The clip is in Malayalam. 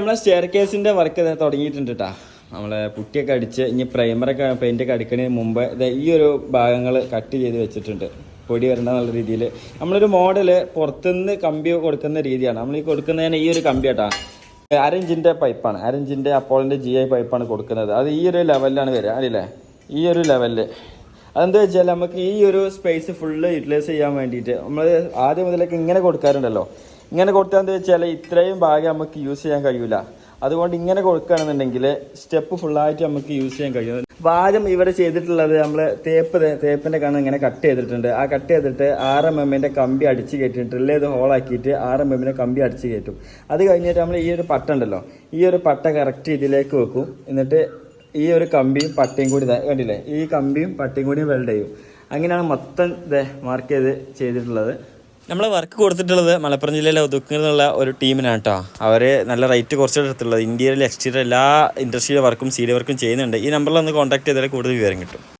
നമ്മളെ സ്റ്റെയർ കേസിൻ്റെ വർക്ക് തുടങ്ങിയിട്ടുണ്ട് കേട്ടോ. നമ്മളെ പുട്ടിയൊക്കെ അടിച്ച് ഇനി പ്രൈമറൊക്കെ പെയിൻ്റൊക്കെ അടിക്കുന്നതിന് മുമ്പ് ഈ ഒരു ഭാഗങ്ങൾ കട്ട് ചെയ്ത് വെച്ചിട്ടുണ്ട്, പൊടി വരണ്ട എന്നുള്ള രീതിയിൽ. നമ്മളൊരു മോഡൽ പുറത്തുനിന്ന് കമ്പി കൊടുക്കുന്ന രീതിയാണ് നമ്മൾ ഈ കൊടുക്കുന്നതിന്. ഈ ഒരു കമ്പി കേട്ടോ 1/2 ഇഞ്ചിൻ്റെ പൈപ്പാണ്, 1/2 ഇഞ്ചിൻ്റെ അപ്പോളിൻ്റെ GI പൈപ്പാണ് കൊടുക്കുന്നത്. അത് ഈ ഒരു ലെവലിലാണ് വരിക, അറിയില്ലേ, ഈ ഒരു ലെവലിൽ. അതെന്താ വെച്ചാൽ നമുക്ക് ഈ ഒരു സ്പേസ് ഫുള്ള് യൂട്ടിലൈസ് ചെയ്യാൻ വേണ്ടിയിട്ട് നമ്മൾ ആദ്യം മുതലേക്ക് ഇങ്ങനെ കൊടുക്കാറുണ്ടല്ലോ. ഇങ്ങനെ കൊടുത്താൽ എന്താ വെച്ചാൽ ഇത്രയും ഭാഗം നമുക്ക് യൂസ് ചെയ്യാൻ കഴിയില്ല. അതുകൊണ്ട് ഇങ്ങനെ കൊടുക്കുകയാണെന്നുണ്ടെങ്കിൽ സ്റ്റെപ്പ് ഫുള്ളായിട്ട് നമുക്ക് യൂസ് ചെയ്യാൻ കഴിയും. ആദ്യം ഇവിടെ ചെയ്തിട്ടുള്ളത് നമ്മൾ തേപ്പിൻ്റെ കണ്ണ് ഇങ്ങനെ കട്ട് ചെയ്തിട്ടുണ്ട്. ആ കട്ട് ചെയ്തിട്ട് 6 mm കമ്പി അടിച്ച് കയറ്റി ഡ്രില്ല് ചെയ്ത് ഹോളാക്കിയിട്ട് 6 mm കമ്പി അടിച്ച് കയറ്റും. അത് കഴിഞ്ഞിട്ട് നമ്മൾ ഈ ഒരു പട്ട ഉണ്ടല്ലോ, ഈ ഒരു പട്ട കറക്റ്റ് ഇതിലേക്ക് വെക്കും. എന്നിട്ട് ഈ ഒരു കമ്പിയും പട്ടയും കൂടി കണ്ടില്ലേ, ഈ കമ്പിയും പട്ടയും കൂടി വെൽഡ് ചെയ്യും. അങ്ങനെയാണ് മൊത്തം മാർക്ക് ചെയ്തിട്ടുള്ളത്. നമ്മൾ വർക്ക് കൊടുത്തിട്ടുള്ളത് മലപ്പുറം ജില്ലയിലെ ഒതുക്കിൽ നിന്നുള്ള ഒരു ടീമിനാണ് കേട്ടോ. അവർ നല്ല റേറ്റ് കുറച്ചെടുത്തുള്ളത്. ഇന്റീരിയർ എക്സ്റ്റീരിയർ എല്ലാ ഇൻഡസ്ട്രിയൽ വർക്കും സീരിയൽ വർക്കും ചെയ്യുന്നുണ്ട്. ഈ നമ്പറിൽ ഒന്ന് കോൺടാക്ട് ചെയ്താൽ കൂടുതൽ വിവരം കിട്ടും.